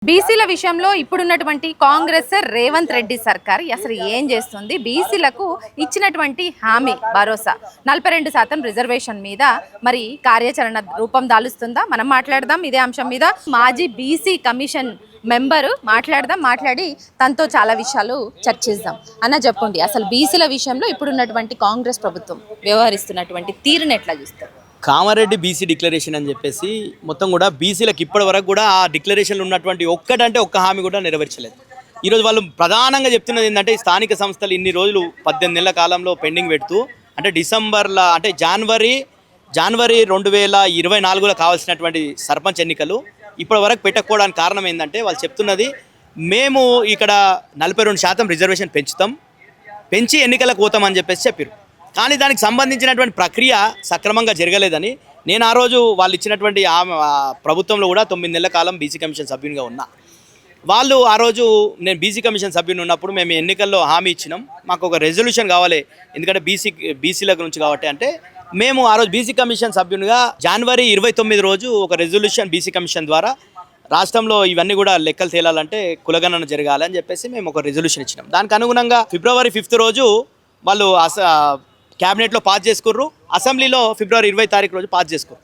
బీసీల విషయంలో ఇప్పుడున్నటువంటి కాంగ్రెస్ రేవంత్ రెడ్డి సర్కార్ అసలు ఏం చేస్తుంది? బీసీలకు ఇచ్చినటువంటి హామీ భరోసా 42% రిజర్వేషన్ మీద మరి కార్యాచరణ రూపం దాలుస్తుందా? మనం మాట్లాడదాం ఇదే అంశం మీద. మాజీ బీసీ కమిషన్ మెంబరు మాట్లాడి తనతో చాలా విషయాలు చర్చిద్దాం. అన్న చెప్పండి, అసలు బీసీల విషయంలో ఇప్పుడున్నటువంటి కాంగ్రెస్ ప్రభుత్వం వ్యవహరిస్తున్నటువంటి తీరుని ఎట్లా చూస్తారు? కామారెడ్డి బీసీ డిక్లరేషన్ అని చెప్పేసి మొత్తం కూడా బీసీలకు ఇప్పటి వరకు కూడా ఆ డిక్లరేషన్లో ఉన్నటువంటి ఒక్క హామీ కూడా నెరవేర్చలేదు. ఈరోజు వాళ్ళు ప్రధానంగా చెప్తున్నది ఏంటంటే స్థానిక సంస్థలు ఇన్ని రోజులు 18 నెలల కాలంలో పెండింగ్ పెడుతూ అంటే డిసెంబర్లో అంటే జనవరి 2024లో కావాల్సినటువంటి సర్పంచ్ ఎన్నికలు ఇప్పటి వరకు పెట్టకపోవడానికి కారణం ఏంటంటే వాళ్ళు చెప్తున్నది మేము ఇక్కడ 42% రిజర్వేషన్ పెంచి ఎన్నికలకు పోతామని చెప్పేసి చెప్పారు. కానీ దానికి సంబంధించినటువంటి ప్రక్రియ సక్రమంగా జరగలేదని నేను ఆ రోజు వాళ్ళు ఇచ్చినటువంటి ప్రభుత్వంలో కూడా 9 నెలల కాలం బీసీ కమిషన్ సభ్యునిగా ఉన్నా. వాళ్ళు ఆ రోజు నేను బీసీ కమిషన్ సభ్యుని ఉన్నప్పుడు మేము ఎన్నికల్లో హామీ ఇచ్చినాం, మాకు ఒక రెజల్యూషన్ కావాలి ఎందుకంటే బీసీల గురించి కాబట్టి అంటే మేము ఆ రోజు బీసీ కమిషన్ సభ్యునిగా జనవరి 29 రోజు ఒక రెజల్యూషన్ బీసీ కమిషన్ ద్వారా రాష్ట్రంలో ఇవన్నీ కూడా లెక్కలు తేలాలంటే కులగణన జరగాలని చెప్పేసి మేము ఒక రెజల్యూషన్ ఇచ్చినాం. దానికి అనుగుణంగా ఫిబ్రవరి 5 రోజు వాళ్ళు క్యాబినెట్లో పాస్ చేసుకుర్రు, అసెంబ్లీలో ఫిబ్రవరి 20 రోజు పాస్ చేసుకుర్రు.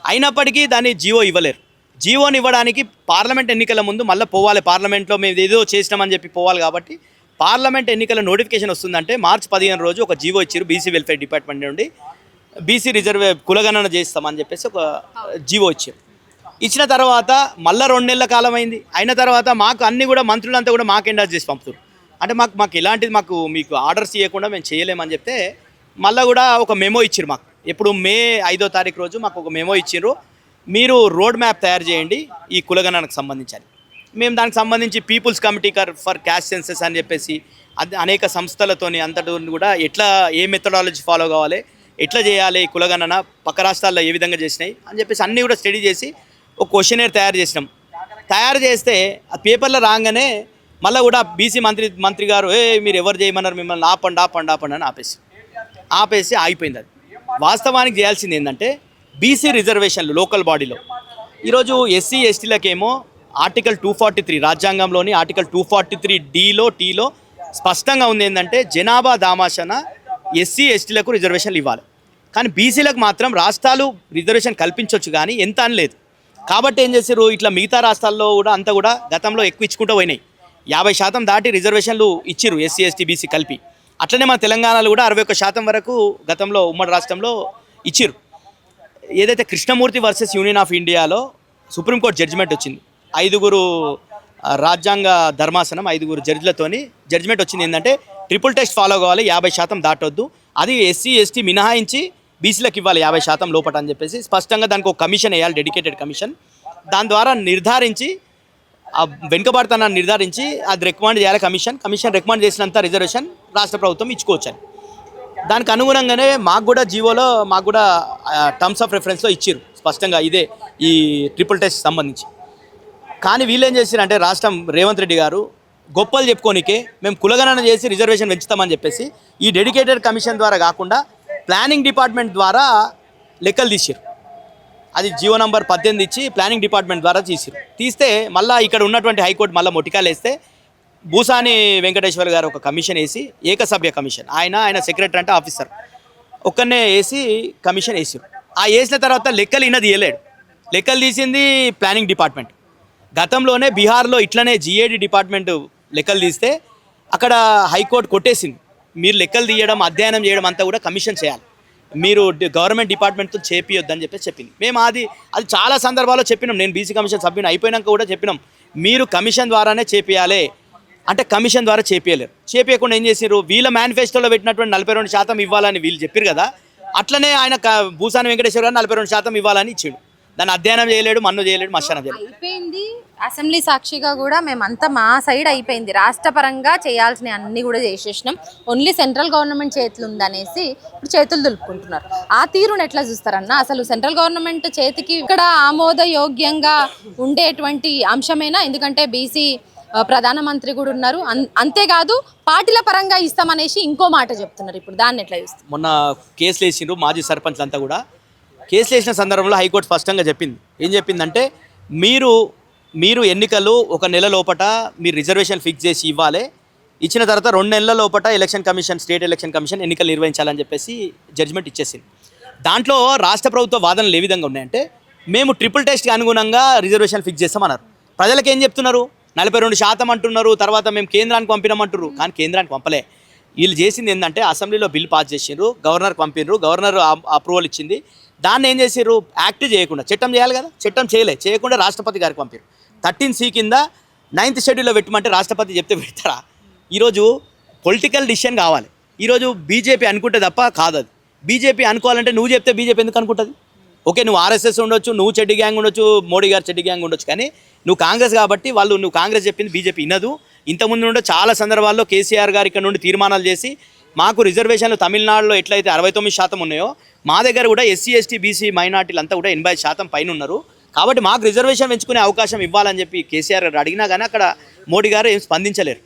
అయినప్పటికీ దాన్ని జీవో ఇవ్వలేరు. జీవోని ఇవ్వడానికి పార్లమెంట్ ఎన్నికల ముందు మళ్ళీ పోవాలి, పార్లమెంట్లో మేము ఏదో చేసినామని చెప్పి పోవాలి. కాబట్టి పార్లమెంట్ ఎన్నికల నోటిఫికేషన్ వస్తుందంటే మార్చి 15 రోజు ఒక జీవో ఇచ్చారు బీసీ వెల్ఫేర్ డిపార్ట్మెంట్ నుండి, బీసీ కులగణన చేస్తామని చెప్పేసి ఒక జీవో ఇచ్చారు. ఇచ్చిన తర్వాత మళ్ళీ 2 నెలల కాలం అయింది. అయిన తర్వాత మాకు అన్ని కూడా మంత్రులంతా కూడా మాకు ఎండార్జ్ చేసి పంపుతారు. అంటే మాకు ఎలాంటిది మీకు ఆర్డర్స్ ఇవ్వకుండా మేము చేయలేమని చెప్తే మళ్ళీ కూడా ఒక మెమో ఇచ్చారు మాకు. ఎప్పుడు మే 5 రోజు మాకు ఒక మెమో ఇచ్చారు, మీరు రోడ్ మ్యాప్ తయారు చేయండి ఈ కులగణనకు సంబంధించి. మేము దానికి సంబంధించి people's committee for caste census అని చెప్పేసి అనేక సంస్థలతోని అంతటి కూడా ఏ మెథడాలజీ ఫాలో కావాలి, ఎట్లా చేయాలి కులగణన, పక్క రాష్ట్రాల్లో ఏ విధంగా చేసినాయి అని చెప్పేసి అన్నీ కూడా స్టడీ చేసి ఒక క్వశ్చనేర్ తయారు చేసినాం. తయారు చేస్తే ఆ పేపర్లో రాగానే మళ్ళీ కూడా బీసీ మంత్రి గారు మీరు ఎవరు చేయమన్నారు, మిమ్మల్ని ఆపండి అని ఆపేసి ఆగిపోయింది. అది వాస్తవానికి చేయాల్సింది ఏంటంటే బీసీ రిజర్వేషన్లు లోకల్ బాడీలో ఈరోజు ఎస్సీ ఎస్టీలకేమో ఆర్టికల్ 243 రాజ్యాంగంలోని ఆర్టికల్ 243 టీలో స్పష్టంగా ఉంది ఏంటంటే జనాభా దామాషన ఎస్సీ ఎస్టీలకు రిజర్వేషన్లు ఇవ్వాలి. కానీ బీసీలకు మాత్రం రాష్ట్రాలు రిజర్వేషన్ కల్పించవచ్చు కానీ ఎంత అని లేదు. కాబట్టి ఏం చేశారు, ఇట్లా మిగతా రాష్ట్రాల్లో కూడా అంతా కూడా గతంలో ఎక్కువ ఇచ్చుకుంటూ పోయినాయి. 50% దాటి రిజర్వేషన్లు ఇచ్చిరు ఎస్సీ ఎస్టీ బీసీ కలిపి. అట్లనే మన తెలంగాణలో కూడా 61% వరకు గతంలో ఉమ్మడి రాష్ట్రంలో ఇచ్చిరు. ఏదైతే కృష్ణమూర్తి వర్సెస్ యూనియన్ ఆఫ్ ఇండియాలో సుప్రీంకోర్టు జడ్జిమెంట్ వచ్చింది, 5 రాజ్యాంగ ధర్మాసనం 5 జడ్జిలతోని జడ్జిమెంట్ వచ్చింది ఏంటంటే ట్రిపుల్ టెస్ట్ ఫాలో కావాలి, 50% దాటొద్దు, అది ఎస్సీ ఎస్టీ మినహాయించి బీసీలకు ఇవ్వాలి 50% లోపట అని చెప్పేసి స్పష్టంగా దానికి ఒక కమిషన్ వేయాలి, డెడికేటెడ్ కమిషన్. దాని ద్వారా నిర్ధారించి వెనుకబడతానని నిర్ధారించి అది రికమెండ్ చేయాలి కమిషన్ రికమెండ్ చేసినంత రిజర్వేషన్ రాష్ట్ర ప్రభుత్వం ఇచ్చుకోవచ్చు అని. దానికి అనుగుణంగానే మాకు కూడా జీవోలో మాకు కూడా టర్మ్స్ ఆఫ్ రెఫరెన్స్లో ఇచ్చారు స్పష్టంగా ఇదే ఈ ట్రిపుల్ టెస్ట్ సంబంధించి. కానీ వీళ్ళు ఏం చేశారంటే రాష్ట్రం రేవంత్ రెడ్డి గారు గొప్పలు చెప్పుకోనికే మేము కులగణన చేసి రిజర్వేషన్ పెంచుతామని చెప్పేసి ఈ డెడికేటెడ్ కమిషన్ ద్వారా కాకుండా ప్లానింగ్ డిపార్ట్మెంట్ ద్వారా లెక్కలు తీసారు. అది జీవో నంబర్ 18 ఇచ్చి ప్లానింగ్ డిపార్ట్మెంట్ ద్వారా తీస్తే మళ్ళీ ఇక్కడ ఉన్నటువంటి హైకోర్టు మళ్ళీ మొటికాలు వేస్తే భూసాని వెంకటేశ్వర్ గారు ఒక కమిషన్ వేసి ఏకసభ్య కమిషన్, ఆయన సెక్రటరీ అంటే ఆఫీసర్ ఒక్కనే వేసి కమిషన్ వేసారు. ఆ వేసిన తర్వాత లెక్కలు తీయలేడు, లెక్కలు తీసింది ప్లానింగ్ డిపార్ట్మెంట్. గతంలోనే బీహార్లో ఇట్లనే జిఏడి డిపార్ట్మెంట్ లెక్కలు తీస్తే అక్కడ హైకోర్టు కొట్టేసింది, మీరు లెక్కలు తీయడం అధ్యయనం చేయడం అంతా కూడా కమిషన్ చేయాలి, మీరు గవర్నమెంట్ డిపార్ట్మెంట్తో చేపియొద్దని చెప్పేసి చెప్పింది. మేము అది చాలా సందర్భాల్లో చెప్పినాం, నేను బీసీ కమిషన్ సభ్యుని అయిపోయినాక కూడా చెప్పినాం మీరు కమిషన్ ద్వారానే చేపియాలి అంటే కమిషన్ ద్వారా చేపియకుండా ఏం చేసారు, వీళ్ళ మేనిఫెస్టోలో పెట్టినటువంటి 42% ఇవ్వాలని వీళ్ళు చెప్పారు కదా, అట్లనే ఆయన భూసాని వెంకటేశ్వర గారు 42% ఇవ్వాలని ఇచ్చాడు. దాన్ని అధ్యయనం చేయలేడు, మన్ను చేయలేడు, మశానం చేయలేడు. అయిపోయింది అసెంబ్లీ సాక్షిగా కూడా మేమంతా మా సైడ్ అయిపోయింది, రాష్ట్ర పరంగా చేయాల్సిన అన్ని కూడా చేసేసినాం, ఓన్లీ సెంట్రల్ గవర్నమెంట్ చేతులు ఉందనేసి ఇప్పుడు చేతులు దులుపుకుంటున్నారు. ఆ తీరును ఎట్లా చూస్తారన్న? అసలు సెంట్రల్ గవర్నమెంట్ చేతికి ఇక్కడ ఆమోదయోగ్యంగా ఉండేటువంటి అంశమేనా? ఎందుకంటే బీసీ ప్రధానమంత్రి కూడా ఉన్నారు, అంతేకాదు పార్టీల పరంగా ఇస్తామనేసి ఇంకో మాట చెప్తున్నారు. ఇప్పుడు దాన్ని ఎట్లా చూస్తారు? మొన్న కేసులు వేసిండ్రు మాజీ సర్పంచ్లు అంతా కూడా. కేసులు వేసిన సందర్భంలో హైకోర్టు స్పష్టంగా చెప్పింది, ఏం చెప్పిందంటే మీరు మీరు ఎన్నికలు ఒక నెల లోపట మీరు రిజర్వేషన్ ఫిక్స్ చేసి ఇవ్వాలి, ఇచ్చిన తర్వాత 2 నెలల లోపట election commission, state election commission ఎన్నికలు నిర్వహించాలని చెప్పేసి జడ్జిమెంట్ ఇచ్చేసింది. దాంట్లో రాష్ట్ర ప్రభుత్వ వాదనలు ఏ విధంగా ఉన్నాయంటే, మేము ట్రిపుల్ టెస్ట్కి అనుగుణంగా రిజర్వేషన్ ఫిక్స్ చేస్తామన్నారు. ప్రజలకు ఏం చెప్తున్నారు? 42% అంటున్నారు, తర్వాత మేము కేంద్రానికి పంపినామంటున్నారు. కానీ కేంద్రానికి పంపలే. వీళ్ళు చేసింది ఏంటంటే అసెంబ్లీలో బిల్ పాస్ చేసిండ్రు, గవర్నర్కి పంపినరు, గవర్నర్ అప్రూవల్ ఇచ్చింది. దాన్ని ఏం చేసిర్రు? యాక్ట్ చేయకుండా, చట్టం చేయాలి కదా, చట్టం చేయకుండా రాష్ట్రపతి గారికి పంపారు. 13C కింద 9th షెడ్యూల్లో పెట్టమంటే రాష్ట్రపతి చెప్తే పెడతారా? ఈరోజు పొలిటికల్ డిసిషన్ కావాలి. ఈరోజు బీజేపీ అనుకుంటే తప్ప కాదు. అది బీజేపీ అనుకోవాలంటే నువ్వు చెప్తే బీజేపీ ఎందుకు అనుకుంటుంది? ఓకే, నువ్వు ఆర్ఎస్ఎస్ ఉండొచ్చు, నువ్వు చెడ్డి గ్యాంగ్ ఉండొచ్చు, మోడీ గారు చెడ్డి గ్యాంగ్ ఉండొచ్చు, కానీ నువ్వు కాంగ్రెస్ కాబట్టి నువ్వు కాంగ్రెస్ చెప్పింది బీజేపీ వినదు. ఇంతకుముందు నుండి చాలా సందర్భాల్లో కేసీఆర్ గారు ఇక్కడ నుండి తీర్మానాలు చేసి మాకు రిజర్వేషన్లు తమిళనాడులో ఎట్లయితే 69% ఉన్నాయో మా దగ్గర కూడా SC ST BC మైనార్టీలు అంతా కూడా 80% పైన ఉన్నారు. కాబట్టి మాకు రిజర్వేషన్ పెంచుకునే అవకాశం ఇవ్వాలని చెప్పి కేసీఆర్ గారు అడిగినా కానీ అక్కడ మోడీ గారు ఏం స్పందించలేరు.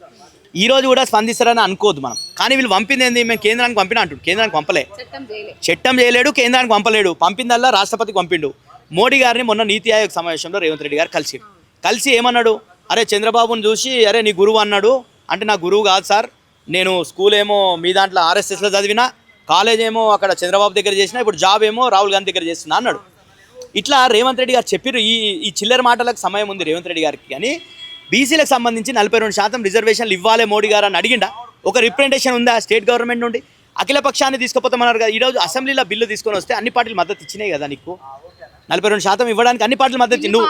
ఈ రోజు కూడా స్పందిస్తారని అనుకోవద్దు మనం. కానీ వీళ్ళు పంపింది ఏంది? మేము కేంద్రానికి పంపినా అంటాడు. కేంద్రానికి పంపలే, చట్టం చేయలేడు, కేంద్రానికి పంపలేడు. పంపిందల్లా రాష్ట్రపతికి పంపిండు. మోడీ గారిని మొన్న నీతి ఆయోగ్ సమావేశంలో రేవంత్ రెడ్డి గారు కలిసి ఏమన్నాడు? అరే చంద్రబాబుని చూసి అరే నీ గురువు అన్నాడు. అంటే నా గురువు కాదు సార్, నేను స్కూల్ ఏమో మీ దాంట్లో RSSలో చదివినా, కాలేజ్ ఏమో అక్కడ చంద్రబాబు దగ్గర చేసినా, ఇప్పుడు జాబ్ ఏమో రాహుల్ గాంధీ దగ్గర చేస్తున్నా అన్నాడు. ఇట్లా రేవంత్ రెడ్డి గారు చెప్పారు. ఈ చిల్లర మాటలకు సమయం ఉంది రేవంత్ రెడ్డి గారికి. కానీ బీసీలకు సంబంధించి 42% రిజర్వేషన్లు ఇవ్వాలి మోడీ గారు అని అడిగిండా? ఒక రిప్రజెంటేషన్ ఉందా స్టేట్ గవర్నమెంట్ నుండి? అఖిల పక్షాన్ని తీసుకుపోతామన్నారు కదా. ఈరోజు అసెంబ్లీలో బిల్లు తీసుకొని వస్తే అన్ని పార్టీలు మద్దతు ఇచ్చినాయి కదా. నీకు 42% ఇవ్వడానికి అన్ని పార్టీలు మద్దతు. నువ్వు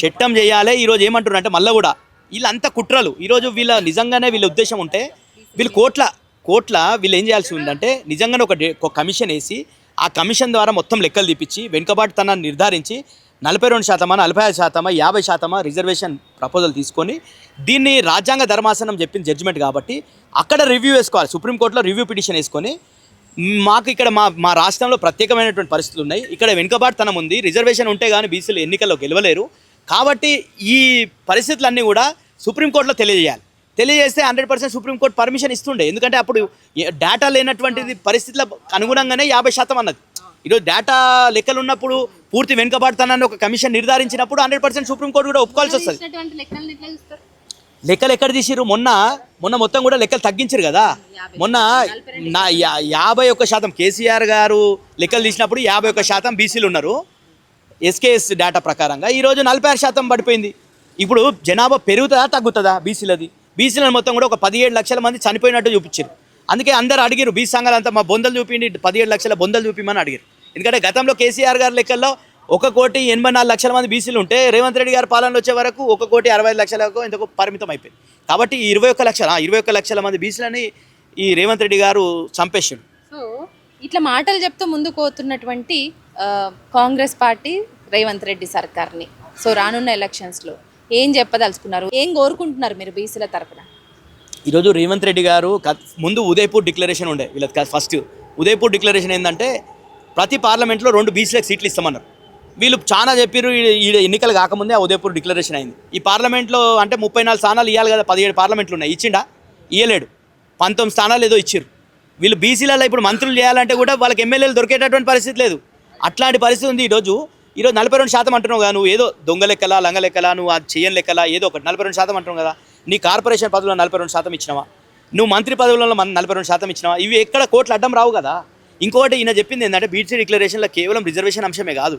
చట్టం చేయాలి. ఈరోజు ఏమంటున్నారు అంటే మళ్ళీ కూడా వీళ్ళంతా కుట్రలు. ఈరోజు నిజంగానే వీళ్ళ ఉద్దేశం ఉంటే వీళ్ళు కోట్ల వీళ్ళు ఏం చేయాల్సి ఉందంటే నిజంగానే ఒక కమిషన్ వేసి ఆ కమిషన్ ద్వారా మొత్తం లెక్కలు తీపిచ్చి వెనుకబాటుతనాన్ని నిర్ధారించి 42%, 45%, 50% రిజర్వేషన్ ప్రపోజల్ తీసుకొని దీన్ని రాజ్యాంగ ధర్మాసనం చెప్పిన జడ్జిమెంట్ కాబట్టి అక్కడ రివ్యూ వేసుకోవాలి. సుప్రీంకోర్టులో రివ్యూ పిటిషన్ వేసుకొని మాకు ఇక్కడ మా రాష్ట్రంలో ప్రత్యేకమైనటువంటి పరిస్థితులు ఉన్నాయి, ఇక్కడ వెనుకబాటుతనం ఉంది, రిజర్వేషన్ ఉంటే కానీ బీసీలు ఎన్నికల్లో గెలవలేరు. కాబట్టి ఈ పరిస్థితులన్నీ కూడా సుప్రీంకోర్టులో తెలియజేస్తే 100% సుప్రీంకోర్టు పర్మిషన్ ఇస్తుండే. ఎందుకంటే అప్పుడు డేటా లేనటువంటిది పరిస్థితులకు అనుగుణంగానే 50% అన్నది. ఈరోజు డేటా లెక్కలు ఉన్నప్పుడు పూర్తి వెనుకబాటుతనాన్ని ఒక కమిషన్ నిర్ధారించినప్పుడు 100% సుప్రీంకోర్టు కూడా ఒప్పుకోవాల్సి వస్తుంది. లెక్కలు ఎక్కడ తీసిరు? మొన్న మొత్తం కూడా లెక్కలు తగ్గించారు కదా. మొన్న 51% కేసీఆర్ గారు లెక్కలు తీసినప్పుడు 51% బీసీలు ఉన్నారు SKS డేటా ప్రకారంగా. ఈరోజు 46% పడిపోయింది. ఇప్పుడు జనాభా పెరుగుతుందా తగ్గుతుందా? బీసీలను మొత్తం కూడా ఒక 17 లక్షల మంది చనిపోయినట్టు చూపించారు. అందుకే అందరు అడిగారు, బీసీ సంఘాలంతా మా బొందలు చూపిండి, 17 లక్షల బొందలు చూపిమని అడిగారు. ఎందుకంటే గతంలో కేసీఆర్ గారి లెక్కల్లో 1,84,00,000 మంది బీసీలు ఉంటే రేవంత్ రెడ్డి గారి పాలనలో వచ్చే వరకు 1,65,00,000 ఇంతకు పరిమితం అయిపోయింది. కాబట్టి 21 లక్షల మంది బీసీలని ఈ రేవంత్ రెడ్డి గారు చంపేసాడు. సో ఇట్లా మాటలు చెప్తూ ముందుకు పోతున్నటువంటి కాంగ్రెస్ పార్టీ రేవంత్ రెడ్డి సర్కార్ని సో రానున్న ఎలక్షన్స్లో ఏం చెప్పదలుచుకున్నారు? ఏం కోరుకుంటున్నారు మీరు బీసీల తరఫున? ఈరోజు రేవంత్ రెడ్డి గారు ముందు ఉదయపూర్ డిక్లరేషన్ ఉండే వీళ్ళకి. ఫస్ట్ ఉదయపూర్ డిక్లరేషన్ ఏంటంటే ప్రతి పార్లమెంట్లో 2 బీసీలకు సీట్లు ఇస్తామన్నారు. వీళ్ళు చాలా చెప్పారు. ఈ ఎన్నికలు కాకముందే ఆ ఉదయపూర్ డిక్లరేషన్ అయింది. ఈ పార్లమెంట్లో అంటే 34 స్థానాలు ఇవ్వాలి కదా, 17 పార్లమెంట్లు ఉన్నాయి. ఇచ్చిండా? ఇవ్వలేడు. 19 స్థానాలు ఏదో ఇచ్చారు. వీళ్ళు బీసీలలో ఇప్పుడు మంత్రులు చేయాలంటే కూడా వాళ్ళకి ఎమ్మెల్యేలు దొరికేటటువంటి పరిస్థితి లేదు. అట్లాంటి పరిస్థితి ఉంది ఈరోజు 42% అంటున్నావు కదా, నువ్వు ఏదో దొంగ లెక్కలా, లంగ లెక్కలా, నువ్వు అది చేయని లెక్కలా, ఏదో ఒకటి 42% అంటున్నావు కదా. నీ కార్పొరేషన్ పదవుల్లో 42% ఇచ్చినావా? నువ్వు మంత్రి పదవులలో 42% ఇచ్చినావా? ఇవి ఎక్కడ కోట్లు అడ్డం రావు కదా. ఇంకొకటి ఈయన చెప్పింది ఏంటంటే బీసీ డిక్లరేషన్లో కేవలం రిజర్వేషన్ అంశమే కాదు,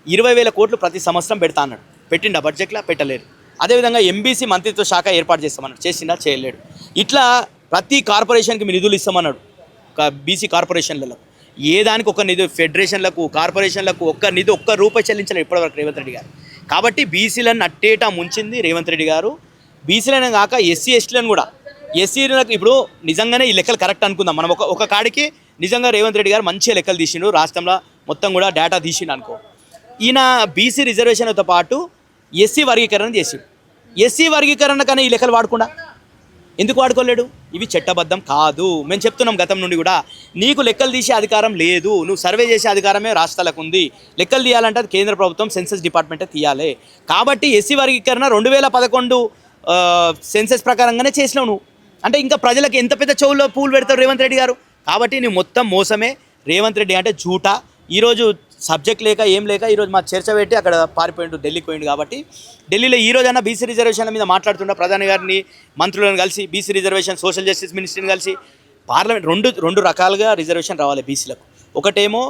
20,000 కోట్లు ప్రతి సంవత్సరం పెడతా అన్నాడు. పెట్టిండా? బడ్జెట్లో పెట్టలేడు. అదేవిధంగా ఎంబీసీ మంత్రిత్వ శాఖ ఏర్పాటు చేస్తామన్నాడు. చేసిందా? చేయలేడు. ఇట్లా ప్రతి కార్పొరేషన్కి మీ నిధులు ఇస్తామన్నాడు. బీసీ కార్పొరేషన్లలో ఏ దానికి ఒక నిధి, ఫెడరేషన్లకు, కార్పొరేషన్లకు ఒక్క రూపాయి చెల్లించలేదు ఇప్పటివరకు రేవంత్ రెడ్డి గారు. కాబట్టి బీసీలను అట్టేటా ముంచింది రేవంత్ రెడ్డి గారు. బీసీలను కాక ఎస్సీ ఎస్టీలను కూడా, ఎస్సీలకు ఇప్పుడు నిజంగానే ఈ లెక్కలు కరెక్ట్ అనుకుందాం మనం. ఒక కాడికి నిజంగా రేవంత్ రెడ్డి గారు మంచిగా లెక్కలు తీసిండు, రాష్ట్రంలో మొత్తం కూడా డేటా తీసిండు అనుకో. ఈయన బీసీ రిజర్వేషన్తో పాటు ఎస్సీ వర్గీకరణ చేసిండు. ఎస్సీ వర్గీకరణ కానీ ఈ లెక్కలు వాడకుండా ఎందుకు వాడుకోలేడు? ఇవి చట్టబద్ధం కాదు. మేము చెప్తున్నాం గతం నుండి కూడా, నీకు లెక్కలు తీసే అధికారం లేదు, నువ్వు సర్వే చేసే అధికారమే రాష్ట్రాలకు ఉంది. లెక్కలు తీయాలంటే అది కేంద్ర ప్రభుత్వం సెన్సస్ డిపార్ట్మెంటే తీయాలి. కాబట్టి ఎస్సీ వర్గీకరణ 2011 సెన్సస్ ప్రకారంగానే చేసినావు నువ్వు. అంటే ఇంకా ప్రజలకు ఎంత పెద్ద చెవుల్లో పూలు పెడతావు రేవంత్ రెడ్డి గారు. కాబట్టి నువ్వు మొత్తం మోసమే. రేవంత్ రెడ్డి అంటే జూటా. ఈరోజు సబ్జెక్ట్ లేక ఏం లేక ఈరోజు మాకు చర్చ పెట్టి అక్కడ పారిపోయిండు, ఢిల్లీకి పోయిండు. కాబట్టి ఢిల్లీలో ఈ రోజైనా బీసీ రిజర్వేషన్ల మీద మాట్లాడుతుండ ప్రధాని గారిని, మంత్రులను కలిసి బీసీ రిజర్వేషన్, సోషల్ జస్టిస్ మినిస్ట్రీని కలిసి పార్లమెంట్ రెండు రకాలుగా రిజర్వేషన్ రావాలి బీసీలకు. ఒకటేమో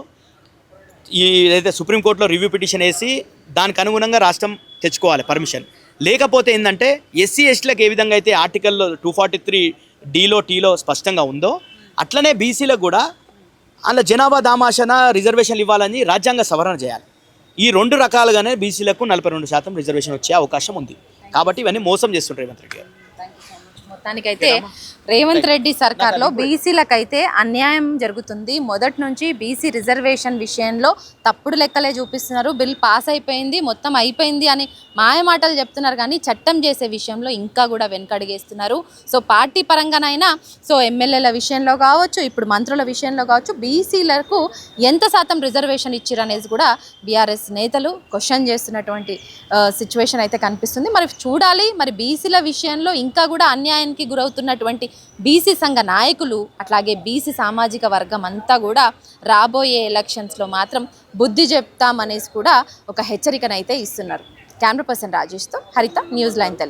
ఈ ఏదైతే సుప్రీంకోర్టులో రివ్యూ పిటిషన్ వేసి దానికి అనుగుణంగా రాష్ట్రం తెచ్చుకోవాలి పర్మిషన్. లేకపోతే ఏంటంటే ఎస్సీ ఎస్టీలకు ఏ విధంగా అయితే ఆర్టికల్లో 243 టీలో స్పష్టంగా ఉందో అట్లనే బీసీలకు కూడా అందులో జనాభా దామాషన రిజర్వేషన్లు ఇవ్వాలని రాజ్యాంగ సవరణ చేయాలి. ఈ రెండు రకాలుగానే బీసీలకు 42% రిజర్వేషన్ వచ్చే అవకాశం ఉంది. కాబట్టి ఇవన్నీ మోసం చేస్తుంటారు రేవంత్ రెడ్డి గారు. మొత్తానికైతే రేవంత్ రెడ్డి సర్కార్లో బీసీలకైతే అన్యాయం జరుగుతుంది. మొదటి నుంచి బీసీ రిజర్వేషన్ విషయంలో తప్పుడు లెక్కలే చూపిస్తున్నారు. బిల్ పాస్ అయిపోయింది, మొత్తం అయిపోయింది అని మాయమాటలు చెప్తున్నారు, కానీ చట్టం చేసే విషయంలో ఇంకా కూడా వెనకడిగేస్తున్నారు. సో పార్టీ పరంగానైనా, సో ఎమ్మెల్యేల విషయంలో కావచ్చు, ఇప్పుడు మంత్రుల విషయంలో కావచ్చు, బీసీలకు ఎంత శాతం రిజర్వేషన్ ఇచ్చారు అనేది కూడా బీఆర్ఎస్ నేతలు క్వశ్చన్ చేస్తున్నటువంటి సిచ్యువేషన్ అయితే కనిపిస్తుంది. మరి చూడాలి, మరి బీసీల విషయంలో ఇంకా కూడా అన్యాయానికి గురవుతున్నటువంటి బీసీ సంఘ నాయకులు, అట్లాగే బీసీ సామాజిక వర్గం అంతా కూడా రాబోయే ఎలక్షన్స్లో మాత్రం బుద్ధి చెప్తామనేసి కూడా ఒక హెచ్చరికనైతే ఇస్తున్నారు. కెమెరా పర్సన్ రాజేష్తో హరిత, న్యూస్ లైన్ తెలుగు.